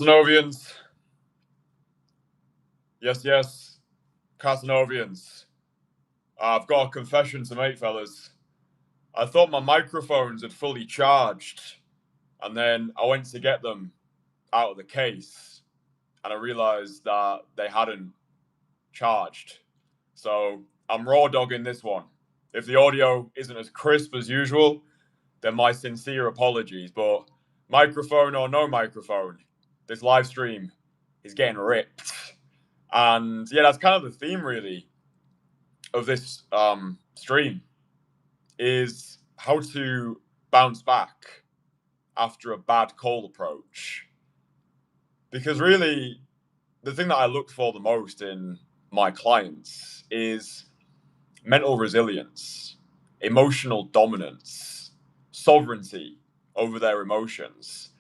Casanovians. Yes, yes. Casanovians. I've got a confession to make, fellas. I thought my microphones had fully charged, and then I went to get them out of the case, and I realized that they hadn't charged. So I'm raw dogging this one. If the audio isn't as crisp as usual, then my sincere apologies. But microphone or no microphone, this live stream is getting ripped. And yeah, that's kind of the theme, really, of this stream is how to bounce back after a bad cold approach. Because really, the thing that I look for the most in my clients is mental resilience, emotional dominance, sovereignty over their emotions.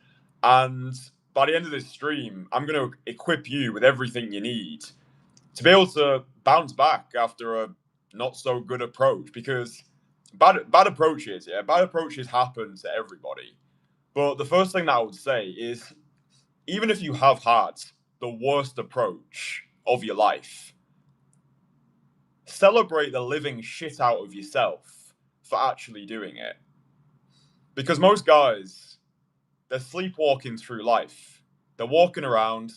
And by the end of this stream, I'm going to equip you with everything you need to be able to bounce back after a not so good approach. Because bad approaches happen to everybody. But the first thing that I would say is, even if you have had the worst approach of your life, celebrate the living shit out of yourself for actually doing it. Because most guys, they're sleepwalking through life. They're walking around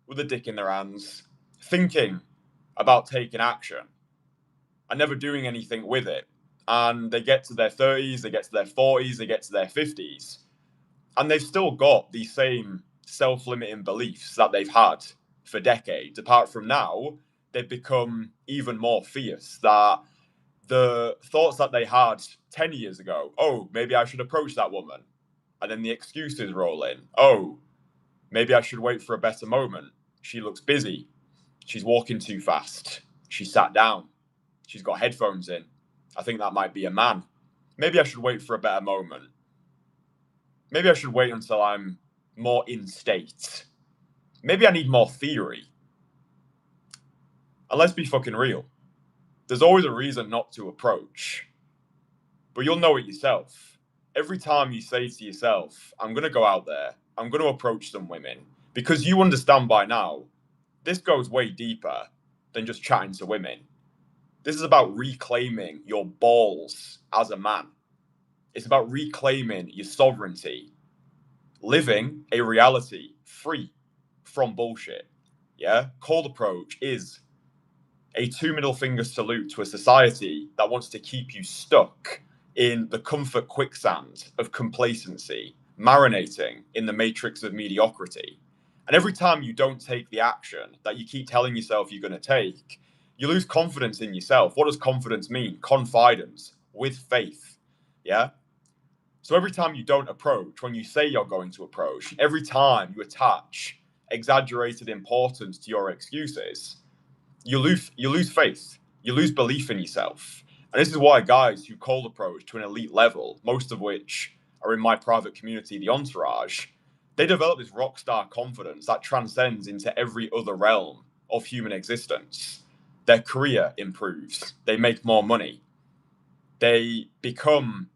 with a dick in their hands, thinking about taking action and never doing anything with it. And they get to their 30s, they get to their 40s, they get to their 50s, and they've still got these same self-limiting beliefs that they've had for decades. Apart from now, they've become even more fierce. That the thoughts that they had 10 years ago, oh, maybe I should approach that woman. And then the excuses roll in. Oh, maybe I should wait for a better moment. She looks busy. She's walking too fast. She sat down. She's got headphones in. I think that might be a man. Maybe I should wait for a better moment. Maybe I should wait until I'm more in state. Maybe I need more theory. And let's be fucking real. There's always a reason not to approach. But you'll know it yourself. Every time you say to yourself, I'm going to go out there, I'm going to approach some women, because you understand by now, this goes way deeper than just chatting to women. This is about reclaiming your balls as a man. It's about reclaiming your sovereignty, living a reality free from bullshit. Yeah? Cold approach is a two middle finger salute to a society that wants to keep you stuck in the comfort quicksand of complacency, marinating in the matrix of mediocrity. And every time you don't take the action that you keep telling yourself you're going to take, you lose confidence in yourself. What does confidence mean? Confidence with faith. Yeah? So every time you don't approach, when you say you're going to approach, every time you attach exaggerated importance to your excuses, you lose faith. You lose belief in yourself. And this is why guys who cold approach to an elite level, most of which are in my private community, the Entourage, they develop this rock star confidence that transcends into every other realm of human existence. Their career improves. They make more money. They become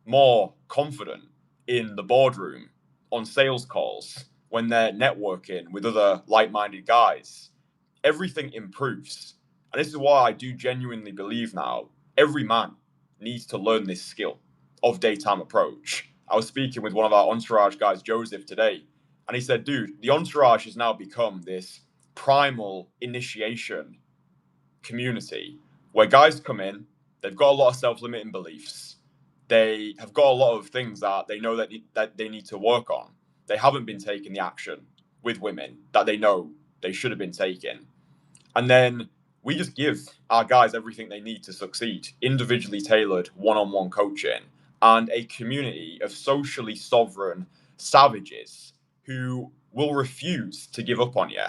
more confident in the boardroom, on sales calls, when they're networking with other like-minded guys. Everything improves. And this is why I do genuinely believe now every man needs to learn this skill of daytime approach. I was speaking with one of our Entourage guys, Joseph, today, and he said, dude, the Entourage has now become this primal initiation community where guys come in, they've got a lot of self-limiting beliefs. They have got a lot of things that they know that they need to work on. They haven't been taking the action with women that they know they should have been taking. And then we just give our guys everything they need to succeed, individually tailored one-on-one coaching, and a community of socially sovereign savages who will refuse to give up on you.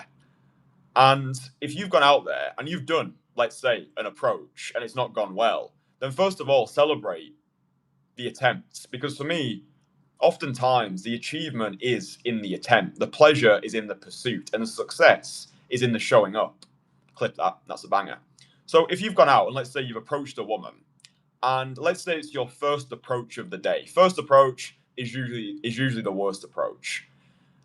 And if you've gone out there and you've done, let's say, an approach and it's not gone well, then first of all, celebrate the attempts. Because for me, oftentimes the achievement is in the attempt, the pleasure is in the pursuit, and the success is in the showing up. Clip that, that's a banger. So if you've gone out and let's say you've approached a woman, and let's say it's your first approach of the day. First approach is usually the worst approach.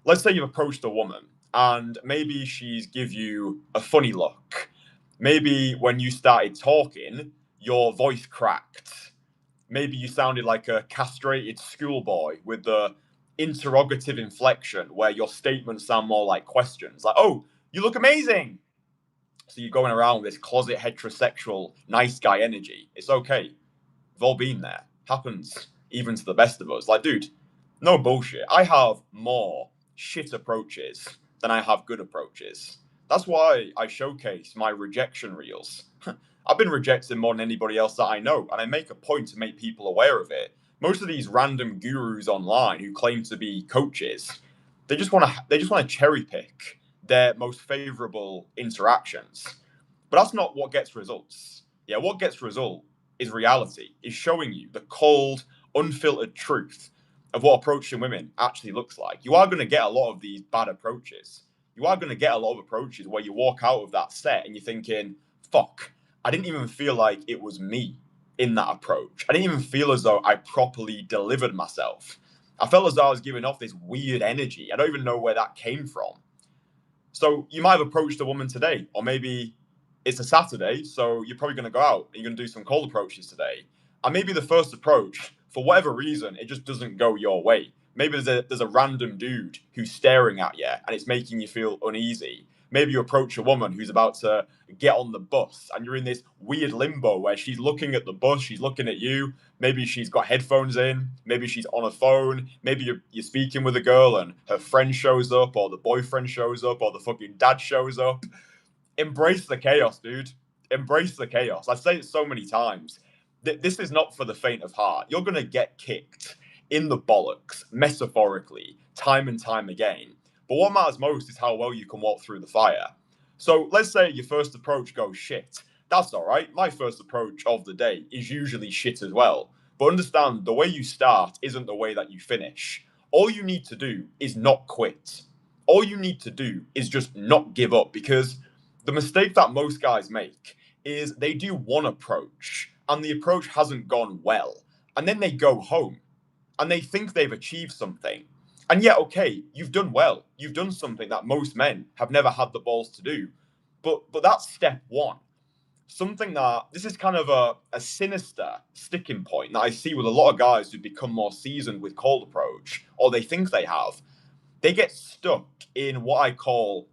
let's say you've approached a woman and maybe she's give you a funny look. Maybe when you started talking, your voice cracked. Maybe you sounded like a castrated schoolboy with the interrogative inflection where your statements sound more like questions. Like, oh, you look amazing. So you're going around with this closet heterosexual nice guy energy. It's okay. We've all been there. Happens even to the best of us. Like, dude, no bullshit. I have more shit approaches than I have good approaches. That's why I showcase my rejection reels. I've been rejected more than anybody else that I know, and I make a point to make people aware of it. Most of these random gurus online who claim to be coaches, they just want to cherry pick their most favorable interactions. But that's not what gets results. Yeah, what gets result is reality, is showing you the cold, unfiltered truth of what approaching women actually looks like. You are going to get a lot of these bad approaches. You are going to get a lot of approaches where you walk out of that set and you're thinking, fuck, I didn't even feel like it was me in that approach. I didn't even feel as though I properly delivered myself. I felt as though I was giving off this weird energy. I don't even know where that came from. So you might have approached a woman today, or maybe it's a Saturday, so you're probably going to go out and you're going to do some cold approaches today. And maybe the first approach, for whatever reason, it just doesn't go your way. Maybe there's a random dude who's staring at you and it's making you feel uneasy. Maybe you approach a woman who's about to get on the bus and you're in this weird limbo where she's looking at the bus, she's looking at you. Maybe she's got headphones in, maybe she's on a phone, maybe you're speaking with a girl and her friend shows up, or the boyfriend shows up, or the fucking dad shows up. Embrace the chaos, dude. Embrace the chaos. I've said it so many times. This is not for the faint of heart. You're going to get kicked in the bollocks, metaphorically, time and time again. But what matters most is how well you can walk through the fire. So let's say your first approach goes shit. That's all right. My first approach of the day is usually shit as well. But understand, the way you start isn't the way that you finish. All you need to do is not quit. All you need to do is just not give up, because the mistake that most guys make is they do one approach and the approach hasn't gone well. And then they go home and they think they've achieved something. And yet, okay, you've done well. You've done something that most men have never had the balls to do. But that's step one. Something that, this is kind of a sinister sticking point that I see with a lot of guys who become more seasoned with cold approach, or they think they have. They get stuck in what I call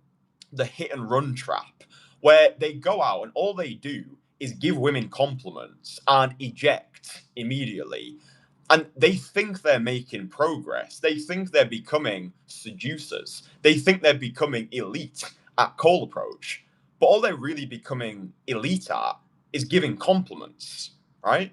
the hit and run trap, where they go out and all they do is give women compliments and eject immediately. And they think they're making progress. They think they're becoming seducers. They think they're becoming elite at cold approach. But all they're really becoming elite at is giving compliments, right?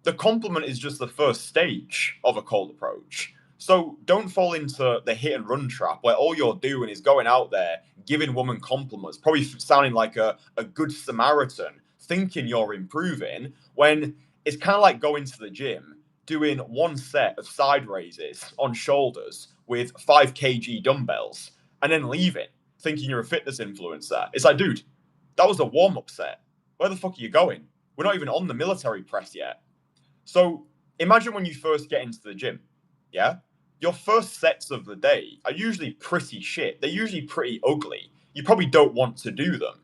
The compliment is just the first stage of a cold approach. So don't fall into the hit and run trap where all you're doing is going out there, giving women compliments, probably sounding like a good Samaritan, thinking you're improving, when it's kind of like going to the gym, doing one set of side raises on shoulders with 5 kg dumbbells, and then leaving, thinking you're a fitness influencer. It's like, dude, that was a warm-up set. Where the fuck are you going? We're not even on the military press yet. So imagine when you first get into the gym, yeah? Your first sets of the day are usually pretty shit. They're usually pretty ugly. You probably don't want to do them.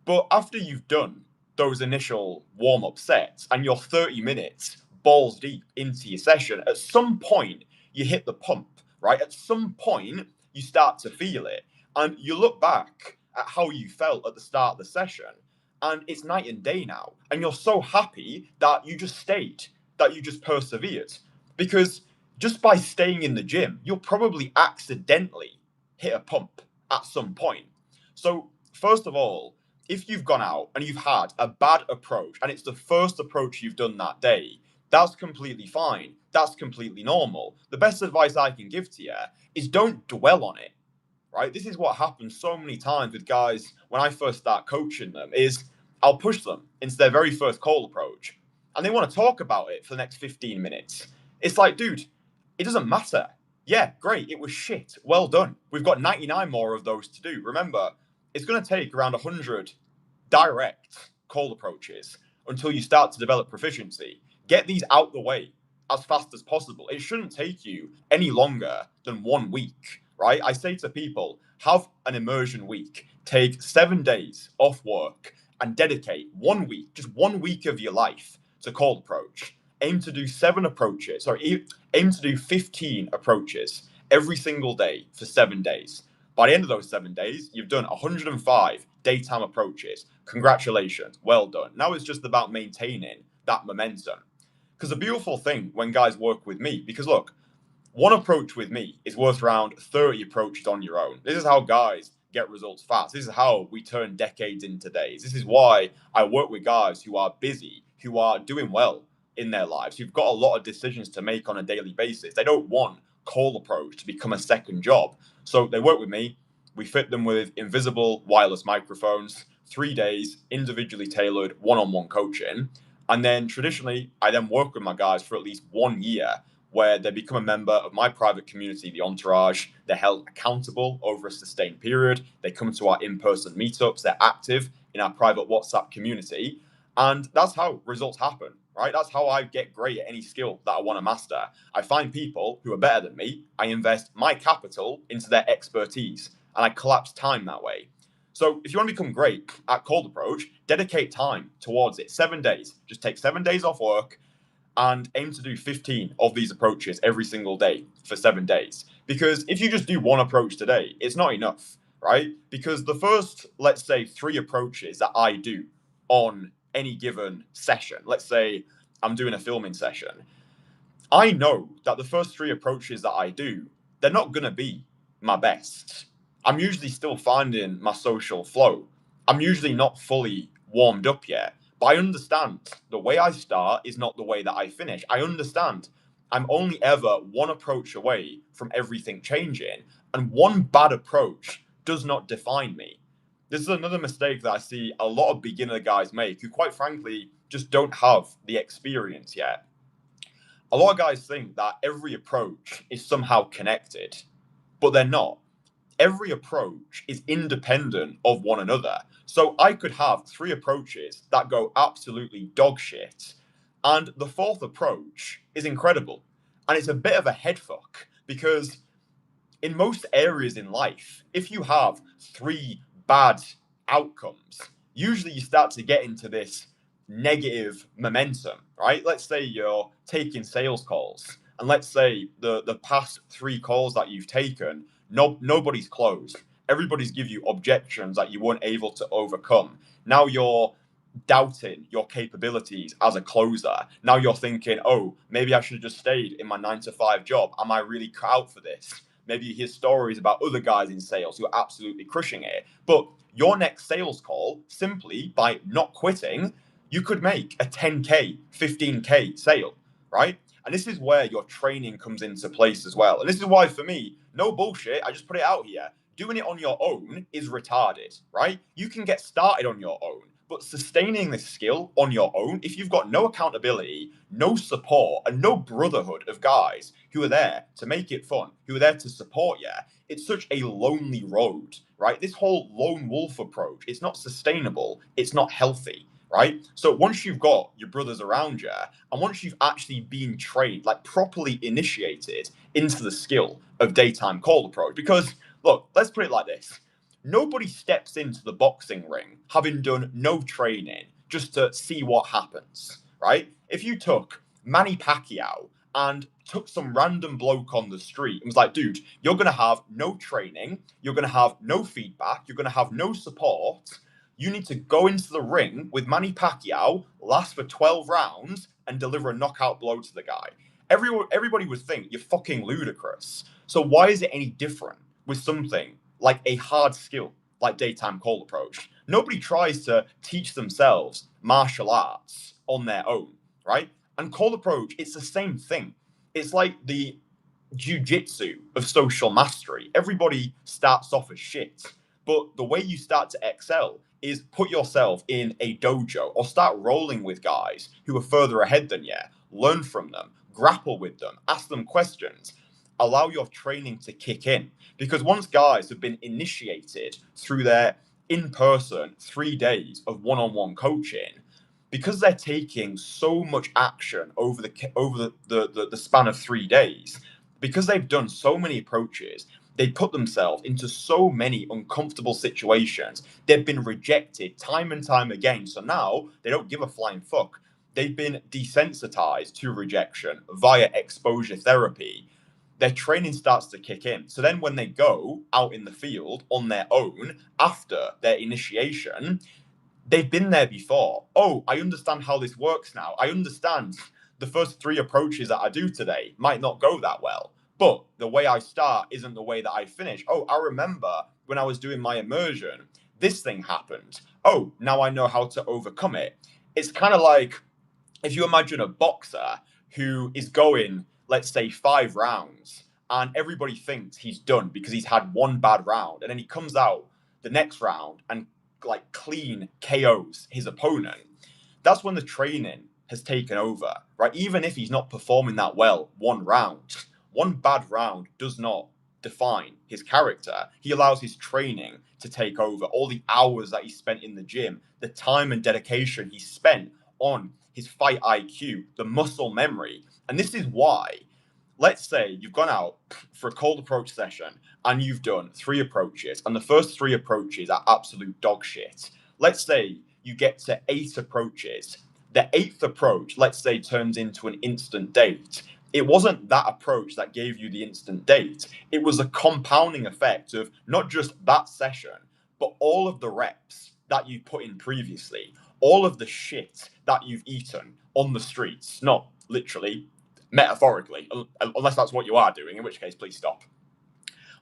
But after you've done those initial warm-up sets and you're 30 minutes balls deep into your session, at some point you hit the pump, right? At some point you start to feel it. And you look back at how you felt at the start of the session, and it's night and day now. And you're so happy that you just stayed, that you just persevered. Because just by staying in the gym, you'll probably accidentally hit a pump at some point. So, first of all, if you've gone out and you've had a bad approach and it's the first approach you've done that day, that's completely fine. That's completely normal. The best advice I can give to you is don't dwell on it, right? This is what happens so many times with guys when I first start coaching them, is I'll push them into their very first cold approach and they want to talk about it for the next 15 minutes. It's like, dude, it doesn't matter. Yeah, great. It was shit. Well done. We've got 99 more of those to do. Remember, it's going to take around 100 direct cold approaches until you start to develop proficiency. Get these out the way as fast as possible. It shouldn't take you any longer than 1 week right? I say to people, have an immersion week, take 7 days off work and dedicate 1 week, just 1 week of your life to cold approach. Aim to do 15 approaches every single day for 7 days. By the end of those 7 days, you've done 105 daytime approaches. Congratulations, well done. Now it's just about maintaining that momentum. Because the beautiful thing when guys work with me, because look, one approach with me is worth around 30 approaches on your own. This is how guys get results fast. This is how we turn decades into days. This is why I work with guys who are busy, who are doing well in their lives, who've got a lot of decisions to make on a daily basis. They don't want cold approach to become a second job. So they work with me. We fit them with invisible wireless microphones, 3 days, individually tailored one-on-one coaching. And then traditionally, I then work with my guys for at least 1 year where they become a member of my private community, the Entourage. They're held accountable over a sustained period. They come to our in-person meetups. They're active in our private WhatsApp community. And that's how results happen, right? That's how I get great at any skill that I want to master. I find people who are better than me. I invest my capital into their expertise, and I collapse time that way. So if you want to become great at cold approach, dedicate time towards it. 7 days. Just take 7 days off work and aim to do 15 of these approaches every single day for 7 days. Because if you just do one approach today, it's not enough, right? Because the first, let's say, 3 approaches that I do on any given session, let's say I'm doing a filming session, I know that the first 3 approaches that I do, they're not going to be my best. I'm usually still finding my social flow. I'm usually not fully warmed up yet. But I understand the way I start is not the way that I finish. I understand I'm only ever one approach away from everything changing. And one bad approach does not define me. This is another mistake that I see a lot of beginner guys make who, quite frankly, just don't have the experience yet. A lot of guys think that every approach is somehow connected, but they're not. Every approach is independent of one another. So I could have 3 approaches that go absolutely dog shit, and the 4th approach is incredible. And it's a bit of a head fuck because in most areas in life, if you have 3 bad outcomes, usually you start to get into this negative momentum, right? Let's say you're taking sales calls, and let's say the past 3 calls that you've taken, nobody's closed. Everybody's give you objections that you weren't able to overcome. Now you're doubting your capabilities as a closer. Now you're thinking, oh, maybe I should have just stayed in my 9 to 5 job. Am I really cut out for this? Maybe you hear stories about other guys in sales who are absolutely crushing it. But your next sales call, simply by not quitting, you could make a 10K, 15K sale, right? And this is where your training comes into place as well. And this is why, for me, no bullshit, I just put it out here. Doing it on your own is retarded, right? You can get started on your own, but sustaining this skill on your own, if you've got no accountability, no support, and no brotherhood of guys who are there to make it fun, who are there to support you, it's such a lonely road, right? This whole lone wolf approach, it's not sustainable, it's not healthy, right? So once you've got your brothers around you, and once you've actually been trained, like properly initiated into the skill of daytime cold approach, because look, let's put it like this. Nobody steps into the boxing ring having done no training just to see what happens, right? If you took Manny Pacquiao and took some random bloke on the street and was like, dude, you're going to have no training, you're going to have no feedback, you're going to have no support. You need to go into the ring with Manny Pacquiao, last for 12 rounds, and deliver a knockout blow to the guy. Everybody would think you're fucking ludicrous. So why is it any different with something like a hard skill like daytime cold approach? Nobody tries to teach themselves martial arts on their own, right? And cold approach, it's the same thing. It's like the jiu-jitsu of social mastery. Everybody starts off as shit, but the way you start to excel is put yourself in a dojo or start rolling with guys who are further ahead than you. Learn from them, grapple with them, ask them questions, allow your training to kick in. Because once guys have been initiated through their in-person 3 days of one-on-one coaching, because they're taking so much action over the span of 3 days, because they've done so many approaches, They put themselves into so many uncomfortable situations. They've been rejected time and time again. So now they don't give a flying fuck. They've been desensitized to rejection via exposure therapy. Their training starts to kick in. So then when they go out in the field on their own after their initiation, they've been there before. Oh, I understand how this works now. I understand the first 3 approaches that I do today might not go that well, but the way I start isn't the way that I finish. Oh, I remember when I was doing my immersion, this thing happened. Oh, now I know how to overcome it. It's kind of like if you imagine a boxer who is going, let's say, 5 rounds, and everybody thinks he's done because he's had one bad round, and then he comes out the next round and like clean KOs his opponent. That's when the training has taken over, right? Even if he's not performing that well one bad round does not define his character. He allows his training to take over, all the hours that he spent in the gym, the time and dedication he spent on his fight IQ, the muscle memory. And this is why, let's say you've gone out for a cold approach session and you've done 3 approaches, and the first 3 approaches are absolute dog shit. Let's say you get to 8 approaches. The 8th approach, let's say, turns into an instant date. It wasn't that approach that gave you the instant date. It was a compounding effect of not just that session, but all of the reps that you put in previously, all of the shit that you've eaten on the streets, not literally, metaphorically, unless that's what you are doing, in which case, please stop.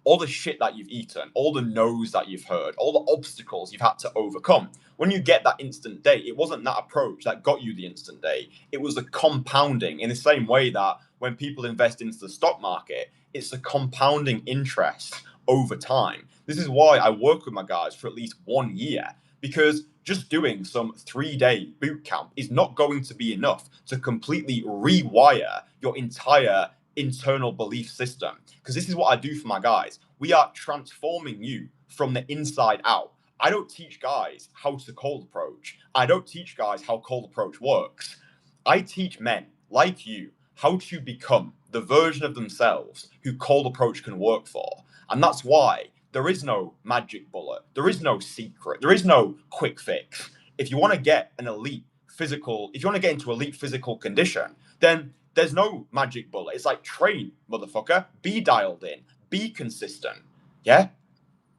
All the shit that you've eaten, all the no's that you've heard, all the obstacles you've had to overcome. When you get that instant date, it wasn't that approach that got you the instant date. It was the compounding, in the same way that when people invest into the stock market, it's the compounding interest over time. This is why I work with my guys for at least 1 year, because just doing some 3-day boot camp is not going to be enough to completely rewire your entire internal belief system. Because this is what I do for my guys. We are transforming you from the inside out. I don't teach guys how to cold approach. I don't teach guys how cold approach works. I teach men like you how to become the version of themselves who cold approach can work for. And that's why there is no magic bullet. There is no secret. There is no quick fix. If you want to get an elite physical, if you want to get into elite physical condition, then there's no magic bullet. It's like train, motherfucker. Be dialed in. Be consistent. Yeah?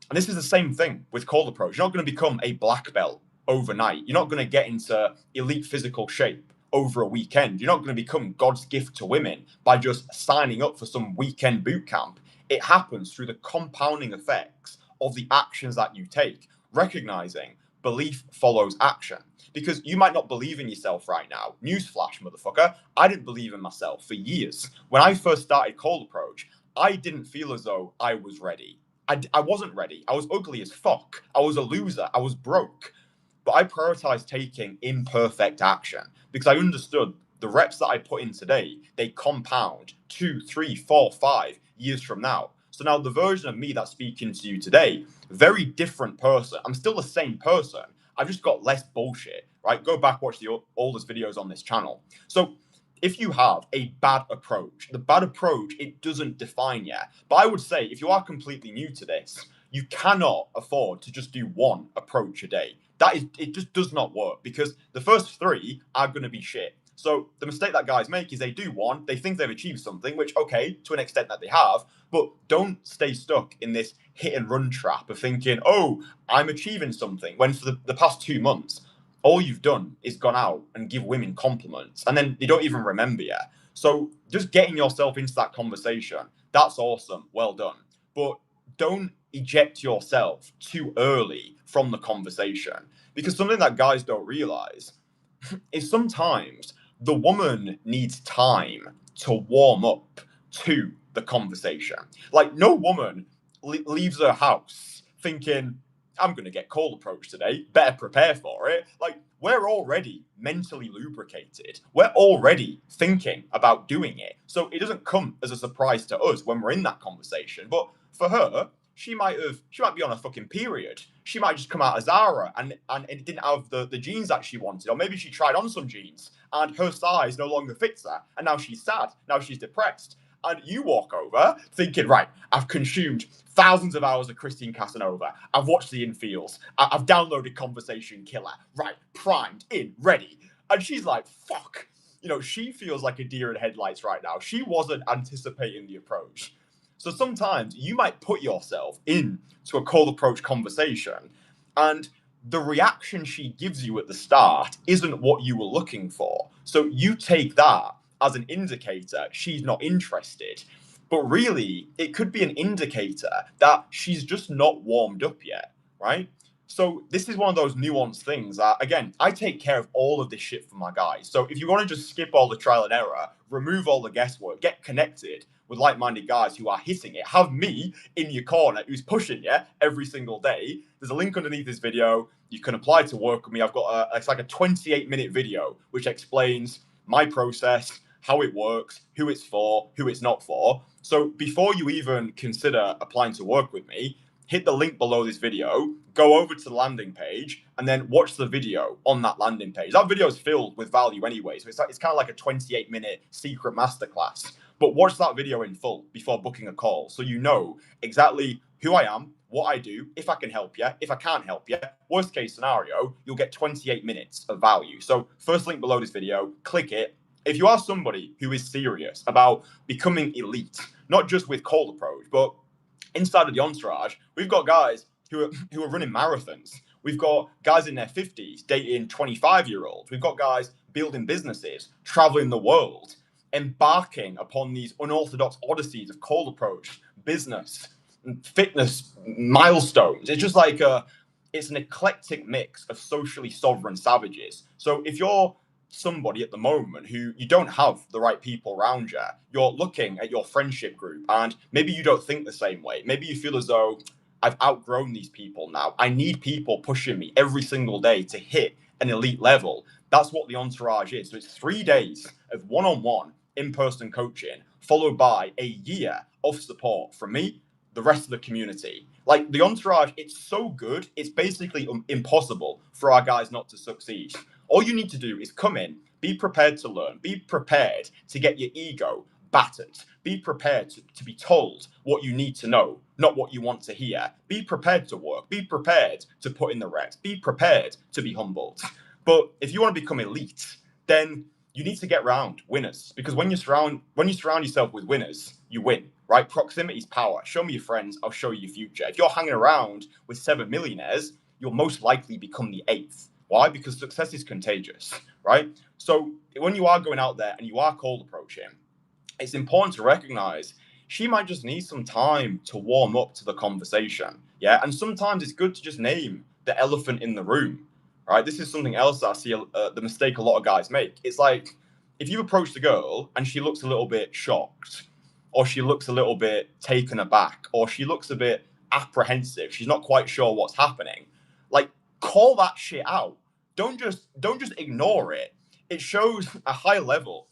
And this is the same thing with cold approach. You're not going to become a black belt overnight. You're not going to get into elite physical shape over a weekend. You're not going to become God's gift to women by just signing up for some weekend boot camp. It happens through the compounding effects of the actions that you take, recognizing belief follows action. Because you might not believe in yourself right now. Newsflash, motherfucker. I didn't believe in myself for years. When I first started cold approach, I didn't feel as though I was ready. I wasn't ready. I was ugly as fuck. I was a loser. I was broke. But I prioritized taking imperfect action because I understood the reps that I put in today, they compound 2, 3, 4, 5 years from now. So now the version of me that's speaking to you today, very different person. I'm still the same person. I've just got less bullshit, right? Go back, watch the oldest videos on this channel. So if you have a bad approach, the bad approach, it doesn't define you. But I would say if you are completely new to this, you cannot afford to just do 1 approach a day. It just does not work because the first 3 are going to be shit. So the mistake that guys make is they do 1, they think they've achieved something, which, okay, to an extent that they have, but don't stay stuck in this hit and run trap of thinking, oh, I'm achieving something, when for the past 2 months, all you've done is gone out and give women compliments, and then they don't even remember you. So just getting yourself into that conversation, that's awesome, well done. But don't eject yourself too early from the conversation, because something that guys don't realize is sometimes the woman needs time to warm up to the conversation. Like, no woman leaves her house thinking, I'm going to get cold approach today, better prepare for it. Like, we're already mentally lubricated. We're already thinking about doing it. So it doesn't come as a surprise to us when we're in that conversation. But for her, she might be on a fucking period. She might just come out as Zara and it didn't have the jeans that she wanted. Or maybe she tried on some jeans and her size no longer fits her. And now she's sad. Now she's depressed. And you walk over thinking, right, I've consumed thousands of hours of Christine Casanova. I've watched The Infields. I've downloaded Conversation Killer. Right, primed, in, ready. And she's like, fuck. You know, she feels like a deer in headlights right now. She wasn't anticipating the approach. So sometimes you might put yourself into a cold approach conversation, and the reaction she gives you at the start isn't what you were looking for. So you take that as an indicator she's not interested. But really, it could be an indicator that she's just not warmed up yet, right? So this is one of those nuanced things that, again, I take care of all of this shit for my guys. So if you want to just skip all the trial and error, remove all the guesswork, get connected with like-minded guys who are hitting it, have me in your corner who's pushing you every single day. There's a link underneath this video. You can apply to work with me. I've got it's like a 28-minute video which explains my process, how it works, who it's for, who it's not for. So before you even consider applying to work with me, hit the link below this video, go over to the landing page, and then watch the video on that landing page. That video is filled with value anyway, so it's kind of like a 28-minute secret masterclass. But watch that video in full before booking a call so you know exactly who I am, what I do, if I can help you, if I can't help you. Worst case scenario, you'll get 28 minutes of value. So first link below this video, click it. If you are somebody who is serious about becoming elite, not just with cold approach, but inside of the entourage, we've got guys who are running marathons. We've got guys in their 50s dating 25-year-olds. We've got guys building businesses, traveling the world, embarking upon these unorthodox odysseys of cold approach, business, fitness milestones. It's just like it's an eclectic mix of socially sovereign savages. So if you're somebody at the moment who you don't have the right people around you, you're looking at your friendship group and maybe you don't think the same way. Maybe you feel as though I've outgrown these people now. I need people pushing me every single day to hit an elite level. That's what the entourage is. So it's 3 days of one-on-one in-person coaching followed by a year of support from me, the rest of the community. Like the entourage, it's so good, it's basically impossible for our guys not to succeed. All you need to do is come in, be prepared to learn, be prepared to get your ego battered, be prepared to be told what you need to know, not what you want to hear. Be prepared to work, be prepared to put in the reps, be prepared to be humbled. But if you want to become elite, then you need to get around winners, because when you surround yourself with winners, you win, right? Proximity is power. Show me your friends, I'll show you your future. If you're hanging around with 7 millionaires, you'll most likely become the 8th. Why? Because success is contagious, right? So when you are going out there and you are cold approaching, it's important to recognize she might just need some time to warm up to the conversation. Yeah. And sometimes it's good to just name the elephant in the room, right? This is something else that I see the mistake a lot of guys make. It's like if you approach the girl and she looks a little bit shocked, or she looks a little bit taken aback, or she looks a bit apprehensive, she's not quite sure what's happening, like call that shit out. Don't just ignore it. It shows a high level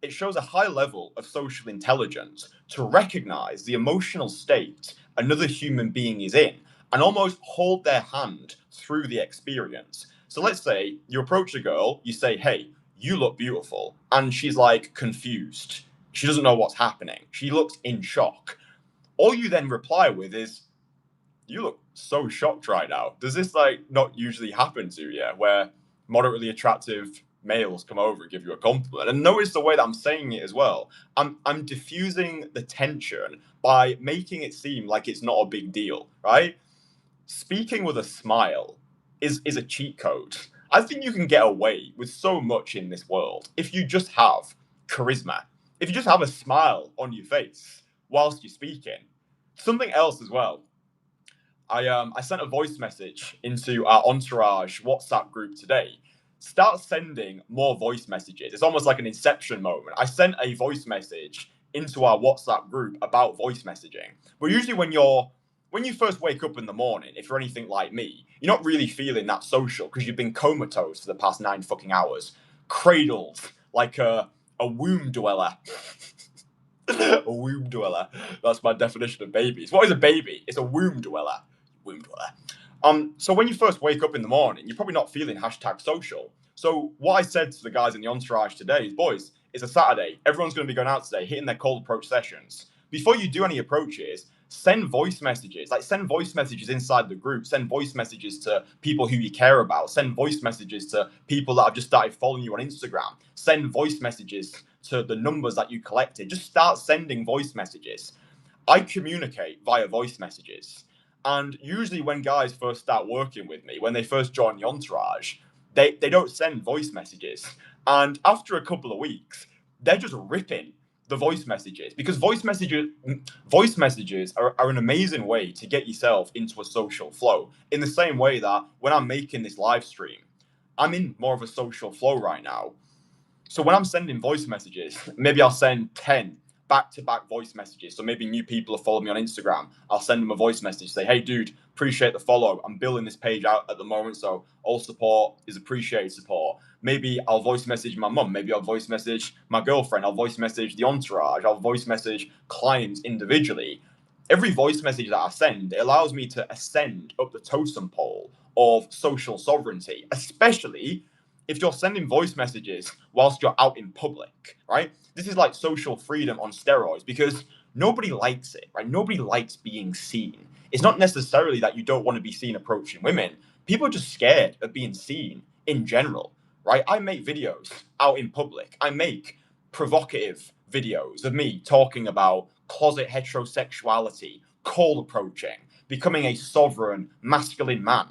of social intelligence to recognize the emotional state another human being is in and almost hold their hand through the experience. So let's say you approach a girl, you say, hey, you look beautiful. And she's like confused. She doesn't know what's happening. She looks in shock. All you then reply with is, you look so shocked right now. Does this like not usually happen to you, where moderately attractive males come over and give you a compliment? And notice the way that I'm saying it as well. I'm diffusing the tension by making it seem like it's not a big deal, right? Speaking with a smile is a cheat code. I think you can get away with so much in this world if you just have charisma. If you just have a smile on your face whilst you're speaking. Something else as well. I sent a voice message into our entourage WhatsApp group today. Start sending more voice messages. It's almost like an inception moment. I sent a voice message into our WhatsApp group about voice messaging. But usually when you first wake up in the morning, if you're anything like me, you're not really feeling that social because you've been comatose for the past 9 fucking hours, cradled like a womb dweller. A womb dweller. That's my definition of babies. What is a baby? It's a womb dweller. Womb dweller. So when you first wake up in the morning, you're probably not feeling #social. So what I said to the guys in the entourage today is, boys, It's a Saturday. Everyone's going to be going out today, hitting their cold approach sessions. Before you do any approaches, send voice messages. Like, send voice messages inside the group. Send voice messages to people who you care about. Send voice messages to people that have just started following you on Instagram. Send voice messages to the numbers that you collected. Just start sending voice messages. I communicate via voice messages. And usually when guys first start working with me, when they first join the entourage, they don't send voice messages. And after a couple of weeks, they're just ripping the voice messages, because voice messages are an amazing way to get yourself into a social flow. In the same way that when I'm making this live stream, I'm in more of a social flow right now. So when I'm sending voice messages, maybe I'll send 10 back-to-back voice messages. So maybe new people have followed me on Instagram. I'll send them a voice message, say, hey, dude, appreciate the follow. I'm building this page out at the moment, so all support is appreciated support. Maybe I'll voice message my mum. Maybe I'll voice message my girlfriend. I'll voice message the entourage. I'll voice message clients individually. Every voice message that I send, it allows me to ascend up the totem pole of social sovereignty, especially if you're sending voice messages whilst you're out in public, right? This is like social freedom on steroids, because nobody likes it, right? Nobody likes being seen. It's not necessarily that you don't want to be seen approaching women. People are just scared of being seen in general, right? I make videos out in public. I make provocative videos of me talking about closet heterosexuality, cold approaching, becoming a sovereign masculine man.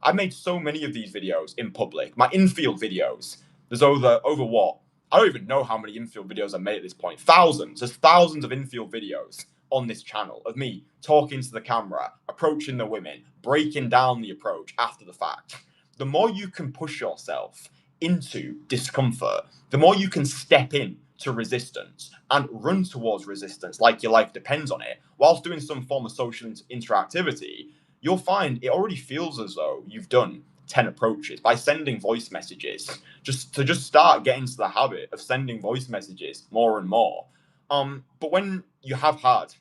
I made so many of these videos in public. My infield videos, there's over what? I don't even know how many infield videos I made at this point. Thousands. There's thousands of infield videos on this channel of me talking to the camera, approaching the women, breaking down the approach after the fact. The more you can push yourself into discomfort, the more you can step in to resistance and run towards resistance like your life depends on it, whilst doing some form of social interactivity, you'll find it already feels as though you've done 10 approaches by sending voice messages. Just start getting to the habit of sending voice messages more and more. But when you have had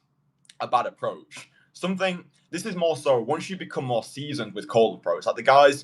a bad approach, this is more so once you become more seasoned with cold approach, like the guys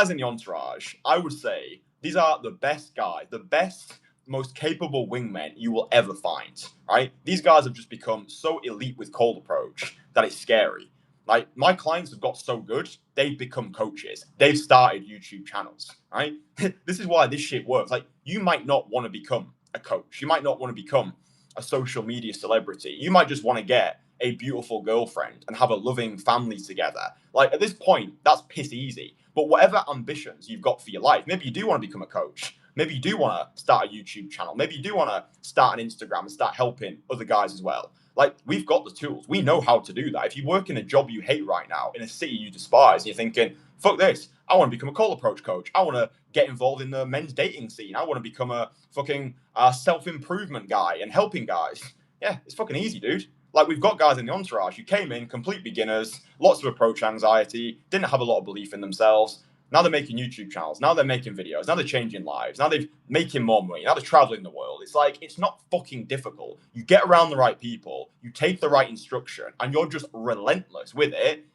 in the entourage, I would say these are the best guys, the best, most capable wingmen you will ever find, right? These guys have just become so elite with cold approach that it's scary. Like, my clients have got so good, they've become coaches. They've started YouTube channels, right? This is why this shit works. Like, you might not want to become a coach. You might not want to become a social media celebrity. You might just want to get a beautiful girlfriend and have a loving family together. Like, at this point, that's piss easy. But whatever ambitions you've got for your life, maybe you do want to become a coach. Maybe you do want to start a YouTube channel. Maybe you do want to start an Instagram and start helping other guys as well. Like, we've got the tools. We know how to do that. If you work in a job you hate right now, in a city you despise, and you're thinking, fuck this, I want to become a cold approach coach. I want to get involved in the men's dating scene. I want to become a fucking self-improvement guy and helping guys. Yeah, it's fucking easy, dude. Like, we've got guys in the entourage who came in, complete beginners, lots of approach anxiety, didn't have a lot of belief in themselves. Now they're making YouTube channels. Now they're making videos. Now they're changing lives. Now they're making more money. Now they're traveling the world. It's like, it's not fucking difficult. You get around the right people, you take the right instruction, and you're just relentless with it.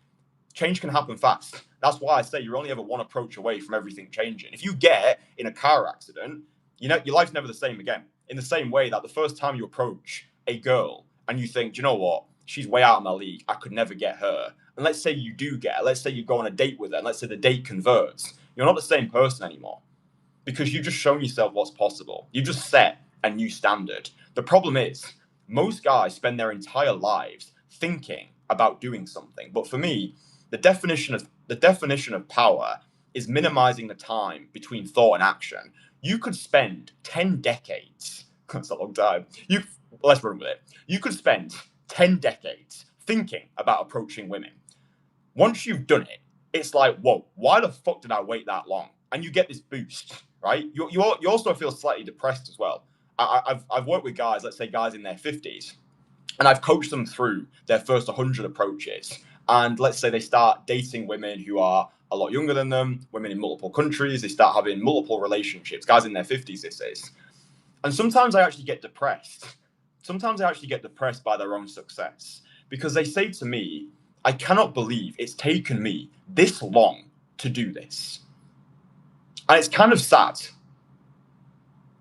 Change can happen fast. That's why I say you're only ever one approach away from everything changing. If you get in a car accident, you know, your life's never the same again. In the same way that the first time you approach a girl and you think, do you know what? She's way out of my league. I could never get her. And let's say you do get her. Let's say you go on a date with her. And let's say the date converts. You're not the same person anymore, because you've just shown yourself what's possible. You've just set a new standard. The problem is, most guys spend their entire lives thinking about doing something. But for me, the definition of power is minimizing the time between thought and action. You could spend 10 decades. That's a long time. Let's run with it. You could spend 10 decades thinking about approaching women. Once you've done it, it's like, whoa, why the fuck did I wait that long? And you get this boost, right? You also feel slightly depressed as well. I've worked with guys, let's say guys in their 50s, and I've coached them through their first 100 approaches. And let's say they start dating women who are a lot younger than them, women in multiple countries. They start having multiple relationships, guys in their 50s, this is. And sometimes I actually get depressed. Sometimes I actually get depressed by their own success, because they say to me, I cannot believe it's taken me this long to do this. And it's kind of sad.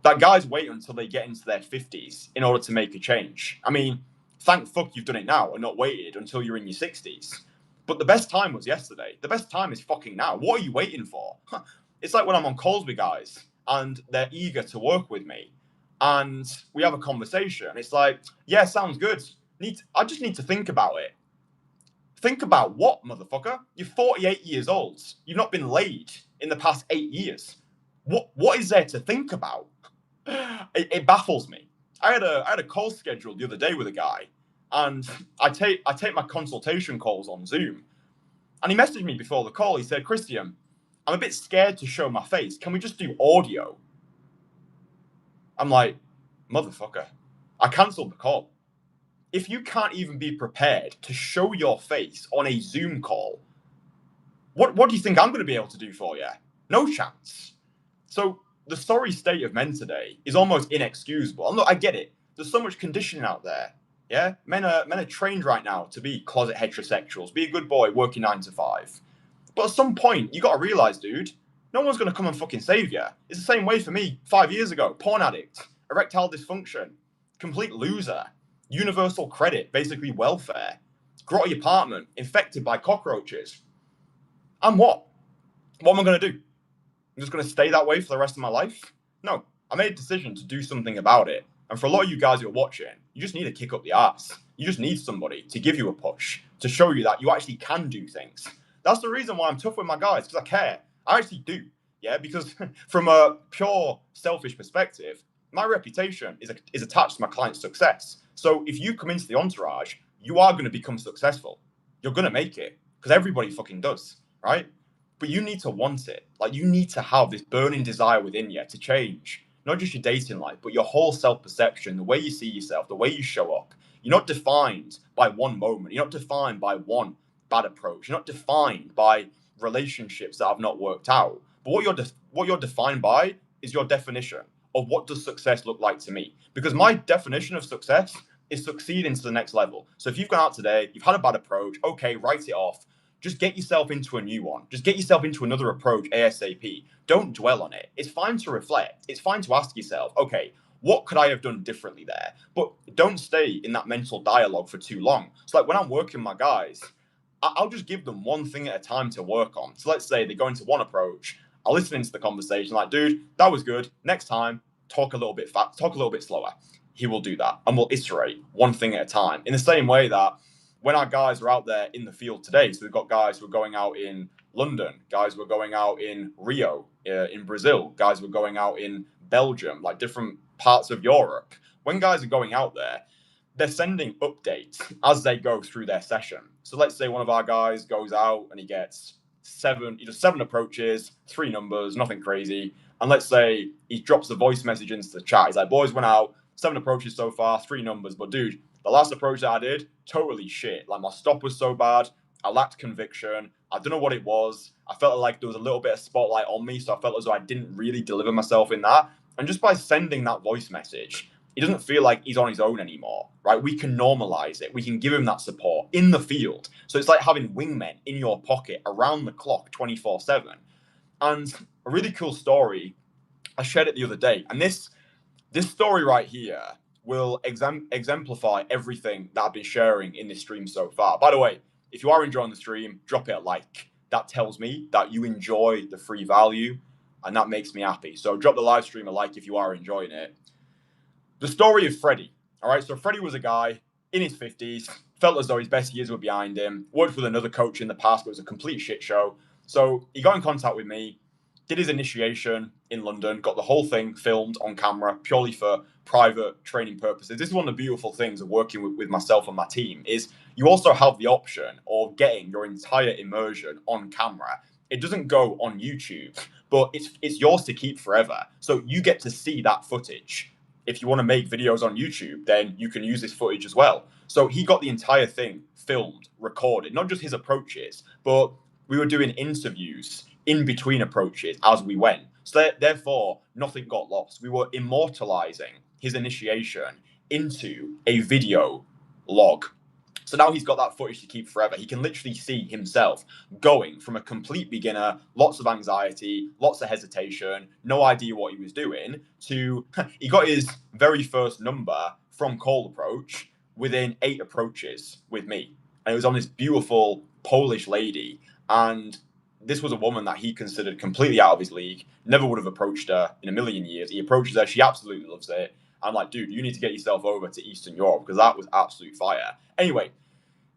that guys wait until they get into their 50s in order to make a change. I mean, thank fuck you've done it now and not waited until you're in your 60s. But the best time was yesterday. The best time is fucking now. What are you waiting for? It's like when I'm on calls with guys and they're eager to work with me and we have a conversation. It's like, yeah, sounds good. I just need to think about it. Think about what, motherfucker? You're 48 years old. You've not been laid in the past 8 years. What is there to think about? It baffles me. I had a call scheduled the other day with a guy, and I take my consultation calls on Zoom. And he messaged me before the call. He said, Christian, I'm a bit scared to show my face. Can we just do audio? I'm like, motherfucker. I cancelled the call. If you can't even be prepared to show your face on a Zoom call, what do you think I'm going to be able to do for you? No chance. So the sorry state of men today is almost inexcusable. I get it. There's so much conditioning out there. Yeah, men are trained right now to be closet heterosexuals, be a good boy, working 9 to 5. But at some point, you got to realize, dude, no one's going to come and fucking save you. It's the same way for me 5 years ago. Porn addict, erectile dysfunction, complete loser, universal credit, basically welfare, grotty apartment, infected by cockroaches. And what? What am I going to do? I'm just going to stay that way for the rest of my life? No, I made a decision to do something about it. And for a lot of you guys who are watching, you just need to kick up the ass. You just need somebody to give you a push, to show you that you actually can do things. That's the reason why I'm tough with my guys, because I care. I actually do. Yeah, because from a pure selfish perspective, my reputation is attached to my client's success. So if you come into the entourage, you are going to become successful. You're going to make it, because everybody fucking does, right? But you need to want it. Like, you need to have this burning desire within you to change. Not just your dating life, but your whole self-perception, the way you see yourself, the way you show up. You're not defined by one moment. You're not defined by one bad approach. You're not defined by relationships that have not worked out. But what you're defined by is your definition of what does success look like to me. Because my definition of success is succeeding to the next level. So if you've gone out today, you've had a bad approach, okay, write it off. Just get yourself into a new one. Just get yourself into another approach ASAP. Don't dwell on it. It's fine to reflect. It's fine to ask yourself, okay, what could I have done differently there? But don't stay in that mental dialogue for too long. So like when I'm working my guys, I'll just give them one thing at a time to work on. So let's say they go into one approach. I'll listen into the conversation like, dude, that was good. Next time, talk a little bit fast, talk a little bit slower. He will do that. And we'll iterate one thing at a time. In the same way that when our guys are out there in the field today, so we've got guys who are going out in London, guys who are going out in Rio, in Brazil, guys who are going out in Belgium, like different parts of Europe. When guys are going out there, they're sending updates as they go through their session. So let's say one of our guys goes out and he does 7 approaches, 3 numbers, nothing crazy. And let's say he drops a voice message into the chat. He's like, boys, went out, 7 approaches so far, 3 numbers. But dude, the last approach that I did, totally shit. Like my stop was so bad. I lacked conviction. I don't know what it was. I felt like there was a little bit of spotlight on me. So I felt as though I didn't really deliver myself in that. And just by sending that voice message, he doesn't feel like he's on his own anymore, right? We can normalize it. We can give him that support in the field. So it's like having wingmen in your pocket around the clock 24/7. And a really cool story, I shared it the other day. And this story right here will exemplify everything that I've been sharing in this stream so far. By the way, if you are enjoying the stream, drop it a like. That tells me that you enjoy the free value, and that makes me happy. So drop the live stream a like if you are enjoying it. The story of Freddie. All right, so Freddie was a guy in his 50s, felt as though his best years were behind him, worked with another coach in the past, but it was a complete shit show. So he got in contact with me, did his initiation in London, got the whole thing filmed on camera purely for private training purposes. This is one of the beautiful things of working with myself and my team is you also have the option of getting your entire immersion on camera. It doesn't go on YouTube, but it's yours to keep forever. So you get to see that footage. If you want to make videos on YouTube, then you can use this footage as well. So he got the entire thing filmed, recorded, not just his approaches, but we were doing interviews in between approaches as we went. So therefore, nothing got lost. We were immortalizing his initiation into a video log. So now he's got that footage to keep forever. He can literally see himself going from a complete beginner, lots of anxiety, lots of hesitation, no idea what he was doing, to he got his very first number from cold approach within 8 approaches with me. And it was on this beautiful Polish lady. And this was a woman that he considered completely out of his league, never would have approached her in a million years. He approaches her, she absolutely loves it. I'm like, dude, you need to get yourself over to Eastern Europe because that was absolute fire. Anyway,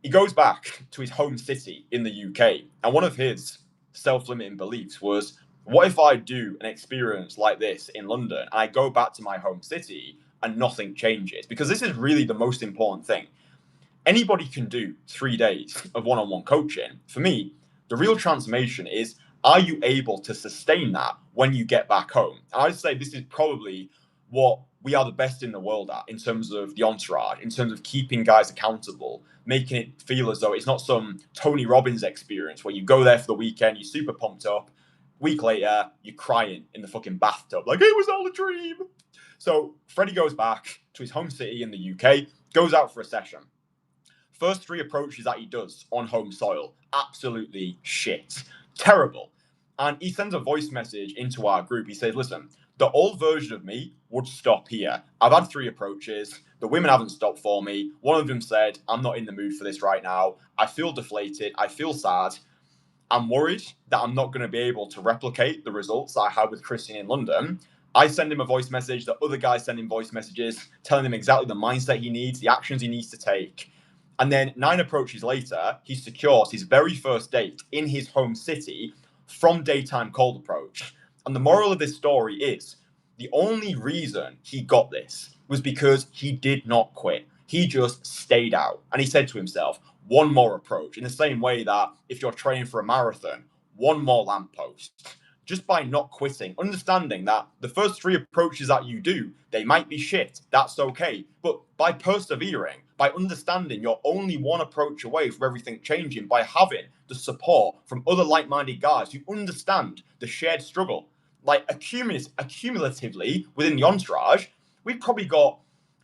he goes back to his home city in the UK. And one of his self-limiting beliefs was, what if I do an experience like this in London and I go back to my home city and nothing changes? Because this is really the most important thing. Anybody can do 3 days of one-on-one coaching. For me, the real transformation is, are you able to sustain that when you get back home? And I'd say this is probably what we are the best in the world at in terms of the entourage, in terms of keeping guys accountable, making it feel as though it's not some Tony Robbins experience where you go there for the weekend, you're super pumped up. Week later, you're crying in the fucking bathtub, like it was all a dream. So Freddie goes back to his home city in the UK, goes out for a session. First 3 approaches that he does on home soil, absolutely shit. Terrible. And he sends a voice message into our group. He says, listen, the old version of me would stop here. I've had 3 approaches. The women haven't stopped for me. One of them said, I'm not in the mood for this right now. I feel deflated. I feel sad. I'm worried that I'm not going to be able to replicate the results that I had with Christian in London. I send him a voice message. The other guys send him voice messages telling him exactly the mindset he needs, the actions he needs to take. And then 9 approaches later, he secures his very first date in his home city from daytime cold approach. And the moral of this story is, the only reason he got this was because he did not quit. He just stayed out. And he said to himself, one more approach. In the same way that if you're training for a marathon, one more lamppost. Just by not quitting, understanding that the first 3 approaches that you do, they might be shit. That's okay. But by persevering, by understanding you're only one approach away from everything changing, by having the support from other like-minded guys who understand the shared struggle, like accumulatively within the entourage, we've probably got,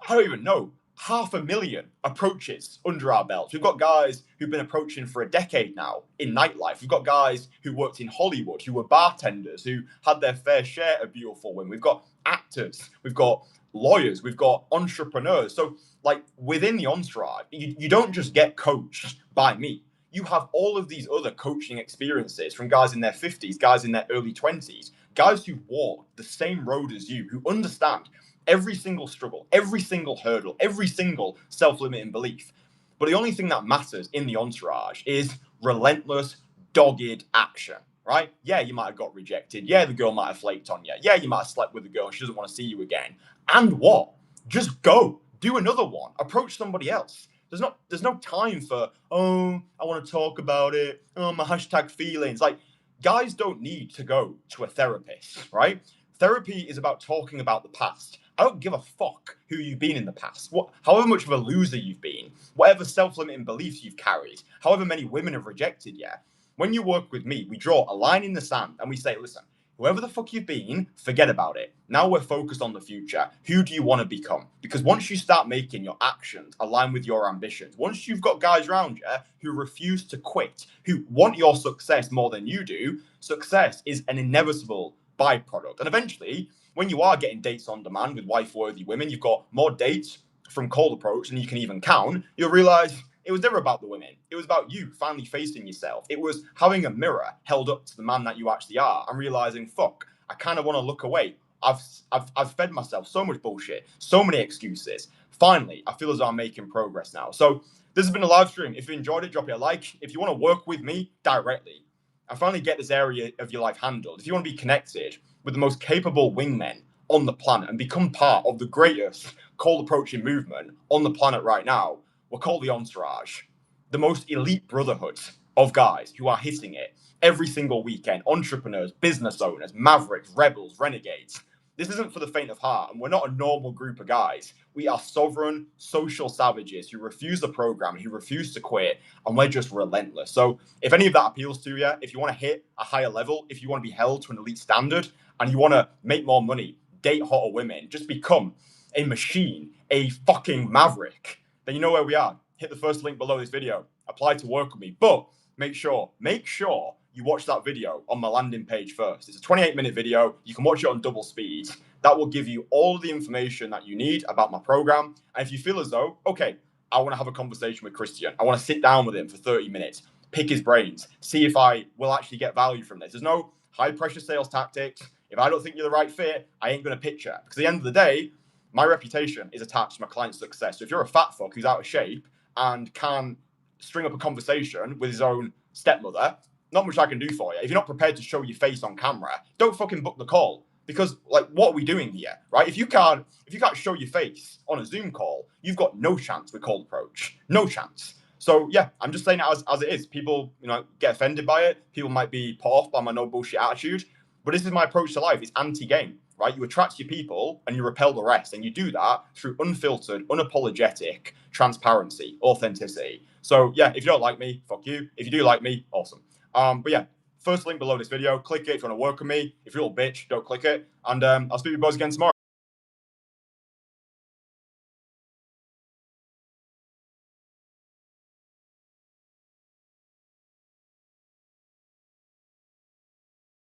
I don't even know, 500,000 approaches under our belts. We've got guys who've been approaching for a decade now in nightlife. We've got guys who worked in Hollywood, who were bartenders, who had their fair share of beautiful women. We've got actors, we've got lawyers, we've got entrepreneurs. So, like, within the entourage, you don't just get coached by me. You have all of these other coaching experiences from guys in their 50s, guys in their early 20s, guys who walk the same road as you, who understand every single struggle, every single hurdle, every single self-limiting belief. But the only thing that matters in the entourage is relentless, dogged action, right? Yeah, you might have got rejected. Yeah, the girl might have flaked on you. Yeah, you might have slept with the girl and she doesn't want to see you again. And what? Just go. Do another one. Approach somebody else. There's no time for, oh, I want to talk about it. Oh, my hashtag feelings. Like, guys don't need to go to a therapist, right? Therapy is about talking about the past. I don't give a fuck who you've been in the past, however much of a loser you've been, whatever self-limiting beliefs you've carried, however many women have rejected you. When you work with me, we draw a line in the sand and we say, listen, whoever the fuck you've been, forget about it. Now we're focused on the future. Who do you want to become? Because once you start making your actions align with your ambitions, once you've got guys around you who refuse to quit, who want your success more than you do, success is an inevitable byproduct. And eventually, when you are getting dates on demand with wife-worthy women, you've got more dates from cold approach than you can even count, you'll realize it was never about the women. It was about you finally facing yourself. It was having a mirror held up to the man that you actually are and realizing, fuck, I kind of want to look away. I've fed myself so much bullshit, so many excuses. Finally, I feel as though I'm making progress now. So this has been a live stream. If you enjoyed it, drop it a like. If you want to work with me directly, I finally get this area of your life handled. If you want to be connected with the most capable wingmen on the planet and become part of the greatest cold approaching movement on the planet right now, we're called the Entourage, the most elite brotherhood of guys who are hitting it every single weekend. Entrepreneurs, business owners, mavericks, rebels, renegades. This isn't for the faint of heart, and we're not a normal group of guys. We are sovereign, social savages who refuse the program, who refuse to quit, and we're just relentless. So if any of that appeals to you, if you want to hit a higher level, if you want to be held to an elite standard, and you want to make more money, date hotter women, just become a machine, a fucking maverick, then you know where we are. hit the first link below this video. Apply to work with me. But make sure you watch that video on my landing page first. It's a 28-minute video. You can watch it on double speed. That will give you all the information that you need about my program. And if you feel as though, okay, I want to have a conversation with Christian, I want to sit down with him for 30 minutes, pick his brains, see if I will actually get value from this. There's no high pressure sales tactics. If I don't think you're the right fit, I ain't going to pitch you. Because at the end of the day, my reputation is attached to my client's success. So if you're a fat fuck who's out of shape and can string up a conversation with his own stepmother, not much I can do for you. If you're not prepared to show your face on camera, don't fucking book the call. Because like, what are we doing here, right? If you can't show your face on a Zoom call, you've got no chance with cold approach, no chance. So yeah, I'm just saying it as it is. People, get offended by it. People might be put off by my no bullshit attitude, but this is my approach to life. It's anti-game, right? You attract your people and you repel the rest, and you do that through unfiltered, unapologetic transparency, authenticity. So yeah, if you don't like me, fuck you. If you do like me, awesome. But yeah. First link below this video. Click it if you want to work with me. If you're a little bitch, don't click it. And I'll speak to you boys again tomorrow.